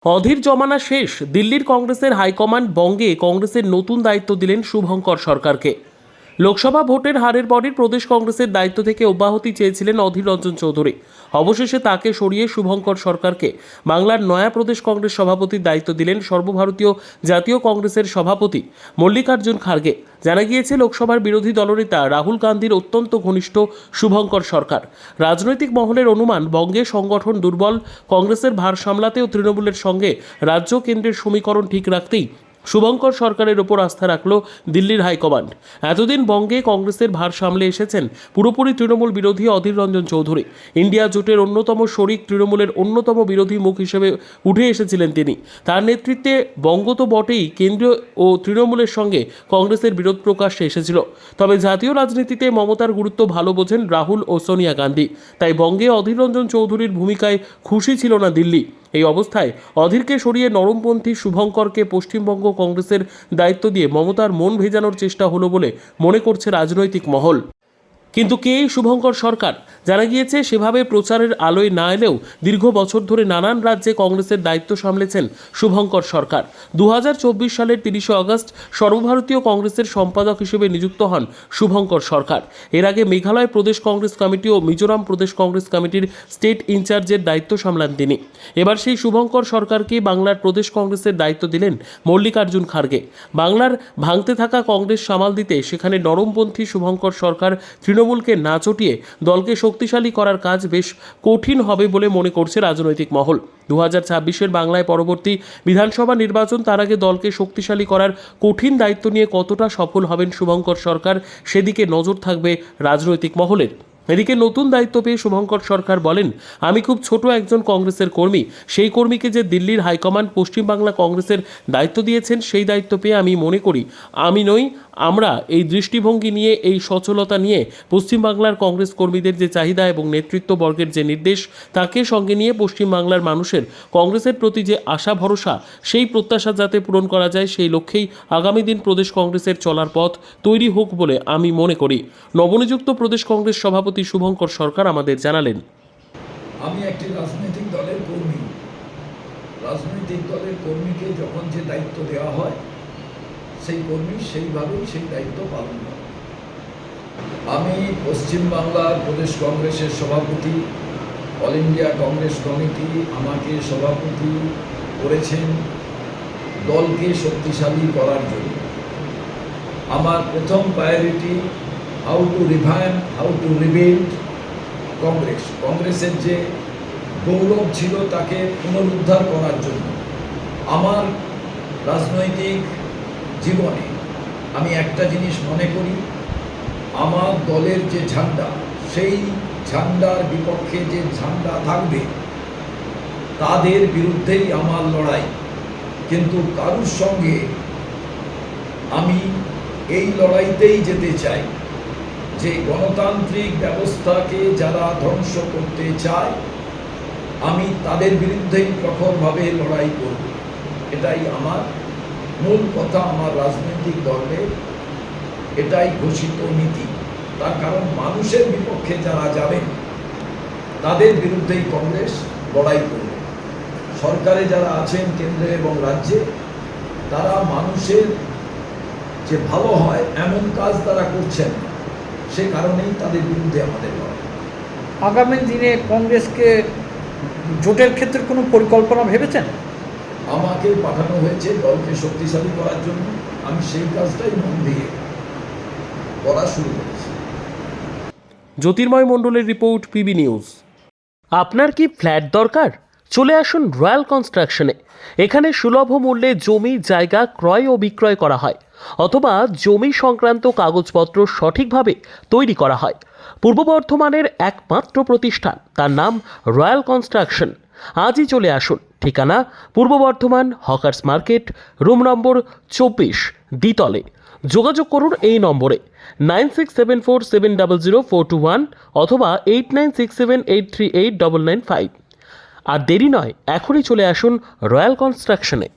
অধীর জমানা শেষ। দিল্লির কংগ্রেসের হাইকমান্ড বঙ্গে কংগ্রেসের নতুন দায়িত্ব দিলেন শুভঙ্কর সরকারকে। লোকসভা ভোটের হারের পরই প্রদেশ কংগ্রেসের দায়িত্ব থেকে অব্যাহতি চেয়েছিলেন অধীর রঞ্জন চৌধুরী। অবশেষে তাকে সরিয়ে শুভঙ্কর সরকারকে বাংলার নয়া প্রদেশ কংগ্রেস সভাপতির দায়িত্ব দিলেন সর্বভারতীয় জাতীয় কংগ্রেসের সভাপতি মল্লিকার্জুন খার্গে। জানা গিয়েছে, লোকসভার বিরোধী দলনেতা রাহুল গান্ধীর অত্যন্ত ঘনিষ্ঠ শুভঙ্কর সরকার। রাজনৈতিক মহলের অনুমান, বঙ্গে সংগঠন দুর্বল, কংগ্রেসের ভার সামলাতেও তৃণমূলের সঙ্গে রাজ্য কেন্দ্রের সমীকরণ ঠিক রাখতেই শুভঙ্কর সরকারের ওপর আস্থা রাখল দিল্লির হাইকমান্ড। এতদিন বঙ্গে কংগ্রেসের ভার সামলে এসেছেন পুরোপুরি তৃণমূল বিরোধী অধীর রঞ্জন চৌধুরী। ইন্ডিয়া জোটের অন্যতম শরিক, তৃণমূলের অন্যতম বিরোধী মুখ হিসেবে উঠে এসেছিলেন তিনি। তার নেতৃত্বে বঙ্গ তো বটেই, কেন্দ্র ও তৃণমূলের সঙ্গে কংগ্রেসের বিরোধ প্রকাশ্যে এসেছিল। তবে জাতীয় রাজনীতিতে মমতার গুরুত্ব ভালো বোঝেন রাহুল ও সোনিয়া গান্ধী। তাই বঙ্গে অধীর রঞ্জন চৌধুরীর ভূমিকায় খুশি ছিল না দিল্লি। এই অবস্থায় অধীরকে সরিয়ে নরমপন্থী শুভঙ্করকে পশ্চিমবঙ্গ কংগ্রেসের দায়িত্ব দিয়ে মমতার মন ভেজানোর চেষ্টা হলো বলে মনে করছে রাজনৈতিক মহল। কিন্তু কে এই শুভঙ্কর সরকার? জানা গিয়েছে, সেভাবে প্রচারের আলোয় না এলেও দীর্ঘ বছর ধরে নানান রাজ্যে কংগ্রেসের দায়িত্ব সামলেছেন শুভঙ্কর সরকার। 2024 সালের 30 আগস্ট সর্বভারতীয় কংগ্রেসের সম্পাদক হিসেবে নিযুক্ত হন শুভঙ্কর সরকার। এর আগে মেঘালয় প্রদেশ কংগ্রেস কমিটি ও মিজোরাম প্রদেশ কংগ্রেস কমিটির স্টেট ইনচার্জের দায়িত্ব সামলান তিনি। এবার সেই শুভঙ্কর সরকারকে বাংলার প্রদেশ কংগ্রেসের দায়িত্ব দিলেন মল্লিকার্জুন খার্গে। বাংলার ভাঙতে থাকা কংগ্রেস সামাল দিতে সেখানে নরমপন্থী শুভঙ্কর সরকার তৃণমূলকে না চটিয়ে দলকে শক্তিশালী করার কাজ বেশ কঠিন হবে বলে মনে করছে রাজনৈতিক মহল। 2026-এর বাংলায় পরবর্তী বিধানসভা নির্বাচন, তার আগে দলকে শক্তিশালী করার কঠিন দায়িত্ব নিয়ে কতটা সফল হবেন শুভঙ্কর সরকার, সেদিকে নজর থাকবে রাজনৈতিক মহলের। এদিকে নতুন দায়িত্ব পেয়ে শুভঙ্কর সরকার বলেন, আমি খুব ছোট একজন কংগ্রেসের কর্মী। সেই কর্মীকে যে দিল্লির হাইকমান্ড পশ্চিমবাংলা কংগ্রেসের দায়িত্ব দিয়েছেন, সেই দায়িত্ব পেয়ে আমি মনে করি আমি নই, আমরা এই দৃষ্টিভঙ্গি নিয়ে, এই সচলতা নিয়ে পশ্চিমবাংলার কংগ্রেস কর্মীদের যে চাহিদা এবং নেতৃত্ববর্গের যে নির্দেশ, তাকে সঙ্গে নিয়ে পশ্চিমবাংলার মানুষের কংগ্রেসের প্রতি যে আশা ভরসা, সেই প্রত্যাশা যাতে পূরণ করা যায়, সেই লক্ষ্যেই আগামী দিন প্রদেশ কংগ্রেসের চলার পথ তৈরি হোক বলে আমি মনে করি। নবনিযুক্ত প্রদেশ কংগ্রেস সভাপতি শুভঙ্কর সরকার আমাদের জানালেন, আমি একটি রাজনৈতিক দলের কর্মী। রাজনৈতিক দলের কর্মীকে যখন যে দায়িত্ব দেওয়া হয়, সেই কর্মী সেইভাবেই সেই দায়িত্ব পালন করে। আমি পশ্চিমবাংলার প্রদেশ কংগ্রেসের সভাপতি, অল ইন্ডিয়া কংগ্রেস কমিটি আমাকে সভাপতি করেছেন দলকে শক্তিশালী করার জন্য। আমার প্রথম priority how to rebuild Congress. কংগ্রেসের যে গৌরব ছিল তাকে পুনরুদ্ধার করার জন্য আমার রাজনৈতিক জীবনে আমি একটা জিনিস মনে করি, আমার দলের যে ঝান্ডা, সেই ঝান্ডার বিপক্ষে যে ঝান্ডা থাকবে তাদের বিরুদ্ধেই আমার লড়াই। কিন্তু কারুর সঙ্গে আমি এই লড়াইতেই যেতে চাই যে গণতান্ত্রিক ব্যবস্থাকে যারা ধ্বংস করতে চায়, আমি তাদের বিরুদ্ধেই কঠোরভাবে লড়াই করব। এটাই আমার মূল কথা, আমার রাজনৈতিক দলের এটাই ঘোষিত নীতি। তার কারণ মানুষের বিপক্ষে যারা যাবেন তাদের বিরুদ্ধেই কংগ্রেস লড়াই করবে। সরকারে যারা আছেন কেন্দ্রে এবং রাজ্যে, তারা মানুষের যে ভালো হয় এমন কাজ তারা করছেন না, সে কারণেই তাদের বিরুদ্ধে আমাদের লড়াই। আগামী দিনে কংগ্রেসকে জোটের ক্ষেত্রে কোনো পরিকল্পনা ভেবেছেন? আমাকে পাঠানো হয়েছে দলকে শক্তিশালী করার জন্য, আমি সেই কাজটাই মন দিয়ে করা শুরু করেছি। জ্যোতির্ময় মণ্ডলের রিপোর্ট, পিবি নিউজ। আপনার কি ফ্ল্যাট দরকার? চলে আসুন রয়্যাল কনস্ট্রাকশনে। এখানে সুলভ মূল্যে জমি জায়গা ক্রয় ও বিক্রয় করা হয়, অথবা জমি সংক্রান্ত কাগজপত্র সঠিকভাবে তৈরি করা হয়। পূর্ব বর্ধমানের একমাত্র প্রতিষ্ঠান, তার নাম রয়্যাল কনস্ট্রাকশন। আজই চলে আসুন। ঠিকানা পূর্ব Bardhaman hawkers market, room number 24, দ্বিতলে। যোগাযোগ করুন এই নম্বরে 9674700421 অথবা 8967838995। আর দেরি নয়, এখনই চলে আসুন রয়্যাল কনস্ট্রাকশনে।